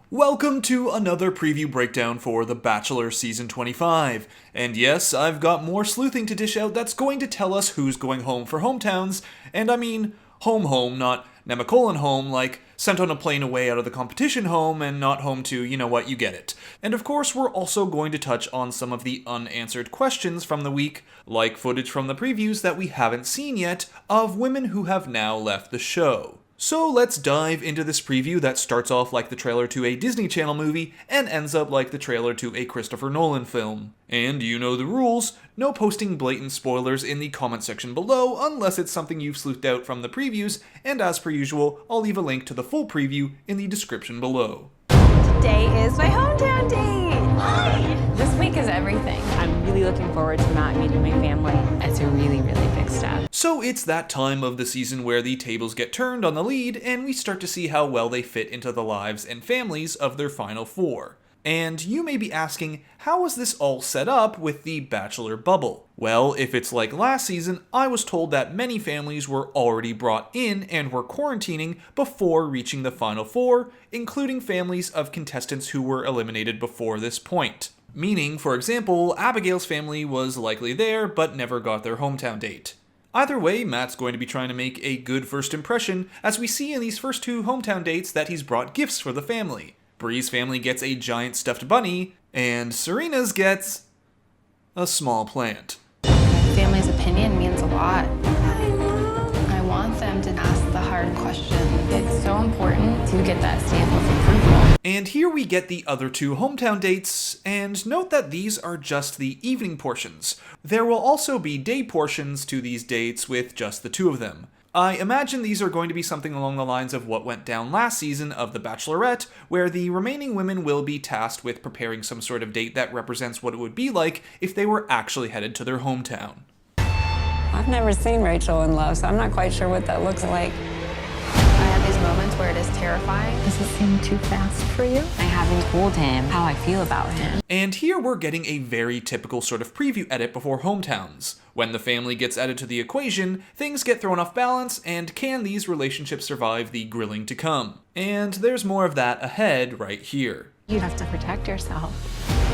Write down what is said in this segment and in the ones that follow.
Welcome to another preview breakdown for The Bachelor Season 25. And yes, I've got more sleuthing to dish out that's going to tell us who's going home for hometowns, and I mean home, not Nemacolin home, like sent on a plane away out of the competition home and not home to, you know what, you get it. And of course, we're also going to touch on some of the unanswered questions from the week, like footage from the previews that we haven't seen yet of women who have now left the show. So let's dive into this preview that starts off like the trailer to a Disney Channel movie and ends up like the trailer to a Christopher Nolan film. And you know the rules, no posting blatant spoilers in the comment section below unless it's something you've sleuthed out from the previews, and as per usual, I'll leave a link to the full preview in the description below. Today is my hometown date! Hi! This week is everything. I'm really looking forward to Matt meeting my family. It's a really big step. So it's that time of the season where the tables get turned on the lead and we start to see how well they fit into the lives and families of their final four. And you may be asking, how is this all set up with the Bachelor bubble? Well, if it's like last season, I was told that many families were already brought in and were quarantining before reaching the final four, including families of contestants who were eliminated before this point. Meaning, for example, Abigail's family was likely there but never got their hometown date. Either way, Matt's going to be trying to make a good first impression, as we see in these first two hometown dates that he's brought gifts for the family. Bree's family gets a giant stuffed bunny, and Serena's gets a small plant. My family's opinion means a lot. I want them to ask the hard questions. It's so important to get that stamp of approval. And here we get the other two hometown dates, and note that these are just the evening portions. There will also be day portions to these dates with just the two of them. I imagine these are going to be something along the lines of what went down last season of The Bachelorette, where the remaining women will be tasked with preparing some sort of date that represents what it would be like if they were actually headed to their hometown. I've never seen Rachael in love, so I'm not quite sure what that looks like. I have these moments where it is terrifying. Does it seem too fast for you? I haven't told him how I feel about him. And here we're getting a very typical sort of preview edit before hometowns. When the family gets added to the equation, things get thrown off balance, and can these relationships survive the grilling to come? And there's more of that ahead right here. You have to protect yourself.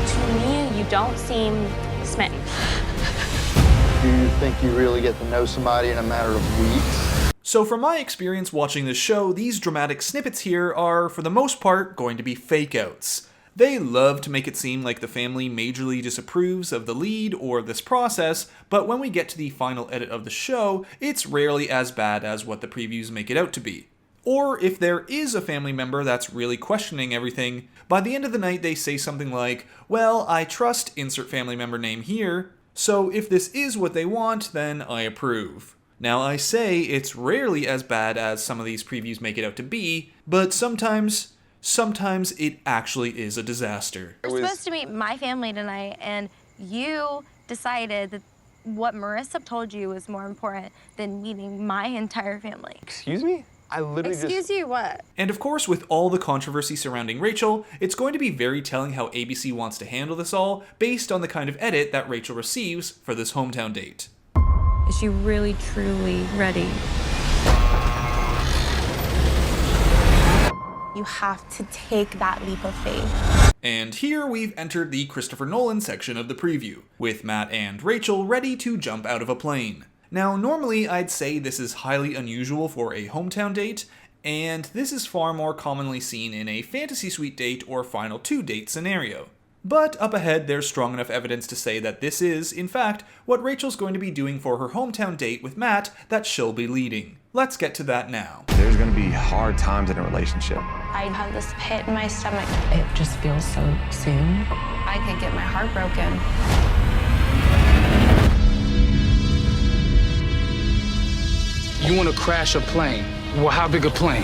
To me, you don't seem smitten. Do you think you really get to know somebody in a matter of weeks? So from my experience watching this show, these dramatic snippets here are, for the most part, going to be fake-outs. They love to make it seem like the family majorly disapproves of the lead or this process, but when we get to the final edit of the show, it's rarely as bad as what the previews make it out to be. Or if there is a family member that's really questioning everything, by the end of the night they say something like, well, I trust insert family member name here, so if this is what they want, then I approve. Now I say it's rarely as bad as some of these previews make it out to be, but sometimes it actually is a disaster. You're supposed to meet my family tonight, and you decided that what Marissa told you was more important than meeting my entire family. Excuse me? I literally Excuse you, what? And of course, with all the controversy surrounding Rachael, it's going to be very telling how ABC wants to handle this all based on the kind of edit that Rachael receives for this hometown date. Is she really, truly ready? You have to take that leap of faith. And here we've entered the Christopher Nolan section of the preview, with Matt and Rachael ready to jump out of a plane. Now, normally I'd say this is highly unusual for a hometown date, and this is far more commonly seen in a fantasy suite date or final two date scenario. But up ahead, there's strong enough evidence to say that this is, in fact, what Rachel's going to be doing for her hometown date with Matt that she'll be leading. Let's get to that now. There's gonna be hard times in a relationship. I have this pit in my stomach. It just feels so soon. I could get my heart broken. You want to crash a plane? Well, how big a plane?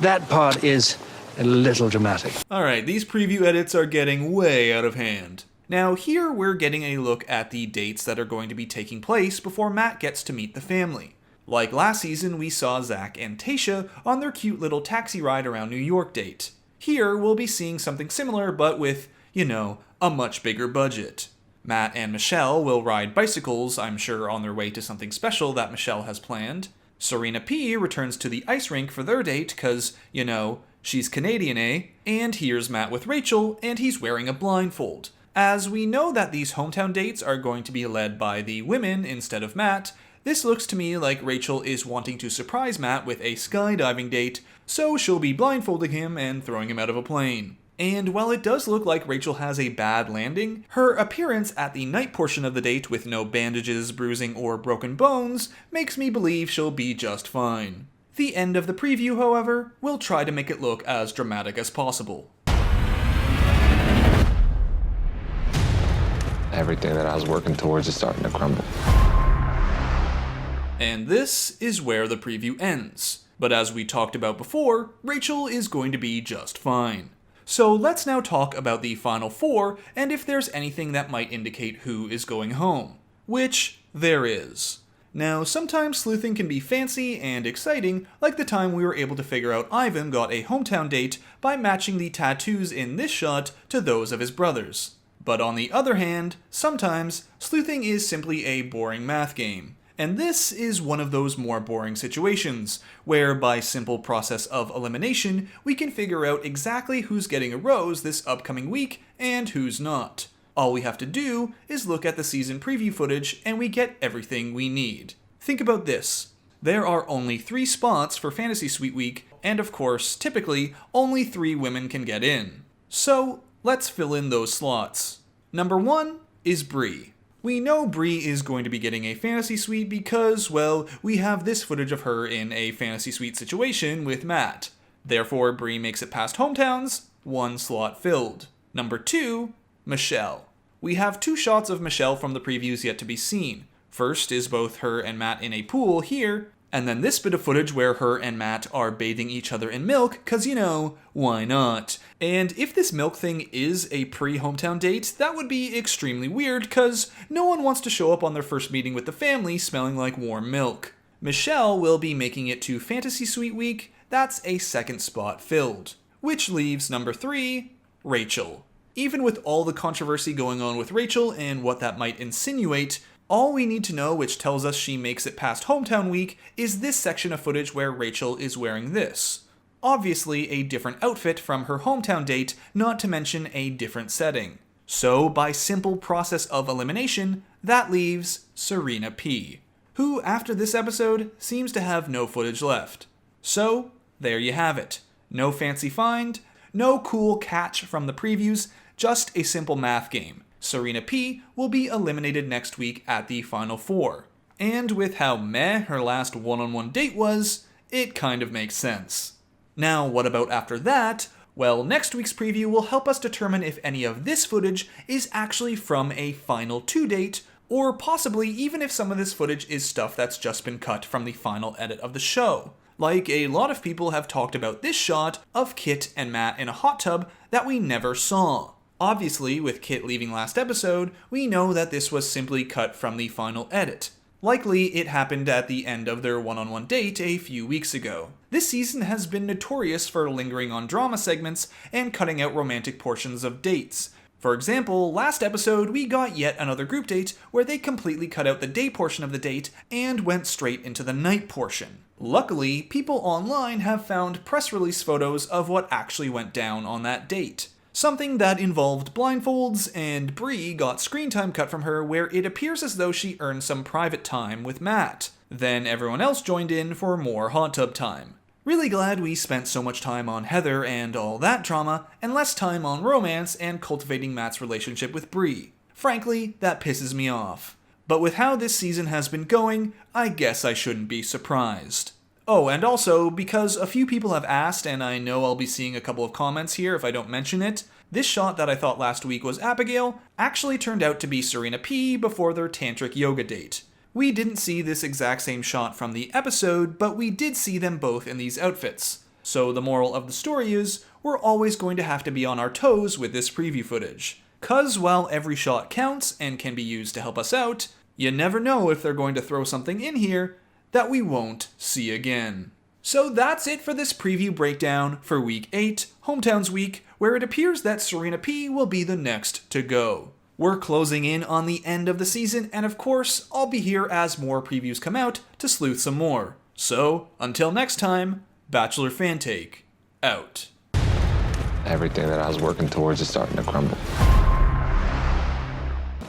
That part is a little dramatic. Alright, these preview edits are getting way out of hand. Now here we're getting a look at the dates that are going to be taking place before Matt gets to meet the family. Like last season, we saw Zach and Tayshia on their cute little taxi ride around New York date. Here we'll be seeing something similar but with, you know, a much bigger budget. Matt and Michelle will ride bicycles, I'm sure on their way to something special that Michelle has planned. Serena P returns to the ice rink for their date cause, you know, she's Canadian, eh? And here's Matt with Rachael, and he's wearing a blindfold. As we know that these hometown dates are going to be led by the women instead of Matt, this looks to me like Rachael is wanting to surprise Matt with a skydiving date, so she'll be blindfolding him and throwing him out of a plane. And while it does look like Rachael has a bad landing, her appearance at the night portion of the date with no bandages, bruising, or broken bones makes me believe she'll be just fine. The end of the preview, however, will try to make it look as dramatic as possible. Everything that I was working towards is starting to crumble. And this is where the preview ends. But as we talked about before, Rachael is going to be just fine. So let's now talk about the final four and if there's anything that might indicate who is going home. Which there is. Now, sometimes sleuthing can be fancy and exciting, like the time we were able to figure out Ivan got a hometown date by matching the tattoos in this shot to those of his brothers. But on the other hand, sometimes sleuthing is simply a boring math game. And this is one of those more boring situations, where by simple process of elimination, we can figure out exactly who's getting a rose this upcoming week and who's not. All we have to do is look at the season preview footage and we get everything we need. Think about this. There are only 3 spots for Fantasy Suite Week, and of course, typically, only 3 women can get in. So, let's fill in those slots. Number 1 is Bree. We know Bree is going to be getting a fantasy suite because, well, we have this footage of her in a fantasy suite situation with Matt. Therefore, Bree makes it past hometowns, 1 slot filled. Number 2, Michelle. We have 2 shots of Michelle from the previews yet to be seen. First is both her and Matt in a pool here, and then this bit of footage where her and Matt are bathing each other in milk, cause you know, why not? And if this milk thing is a pre-hometown date, that would be extremely weird, cause no one wants to show up on their first meeting with the family smelling like warm milk. Michelle will be making it to Fantasy Suite Week, that's a 2nd spot filled. Which leaves number 3, Rachael. Even with all the controversy going on with Rachael and what that might insinuate, all we need to know which tells us she makes it past hometown week is this section of footage where Rachael is wearing this. Obviously a different outfit from her hometown date, not to mention a different setting. So by simple process of elimination, that leaves Serena P, who after this episode seems to have no footage left. So there you have it. No fancy find, no cool catch from the previews, just a simple math game. Serena P will be eliminated next week at the Final Four. And with how meh her last one-on-one date was, it kind of makes sense. Now, what about after that? Well, next week's preview will help us determine if any of this footage is actually from a Final 2 date, or possibly even if some of this footage is stuff that's just been cut from the final edit of the show. Like a lot of people have talked about this shot of Kit and Matt in a hot tub that we never saw. Obviously, with Kit leaving last episode, we know that this was simply cut from the final edit. Likely, it happened at the end of their one-on-one date a few weeks ago. This season has been notorious for lingering on drama segments and cutting out romantic portions of dates. For example, last episode we got yet another group date where they completely cut out the day portion of the date and went straight into the night portion. Luckily, people online have found press release photos of what actually went down on that date. Something that involved blindfolds, and Bree got screen time cut from her where it appears as though she earned some private time with Matt. Then everyone else joined in for more hot tub time. Really glad we spent so much time on Heather and all that drama, and less time on romance and cultivating Matt's relationship with Bree. Frankly, that pisses me off. But with how this season has been going, I guess I shouldn't be surprised. Oh, and also, because a few people have asked, and I know I'll be seeing a couple of comments here if I don't mention it, this shot that I thought last week was Abigail actually turned out to be Serena P before their tantric yoga date. We didn't see this exact same shot from the episode, but we did see them both in these outfits. So the moral of the story is, we're always going to have to be on our toes with this preview footage. 'Cause while every shot counts and can be used to help us out, you never know if they're going to throw something in here that we won't see again. So that's it for this preview breakdown for Week 8, Hometowns Week, where it appears that Serena P will be the next to go. We're closing in on the end of the season, and of course, I'll be here as more previews come out to sleuth some more. So, until next time, Bachelor Fan Take, out. Everything that I was working towards is starting to crumble.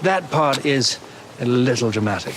That part is a little dramatic.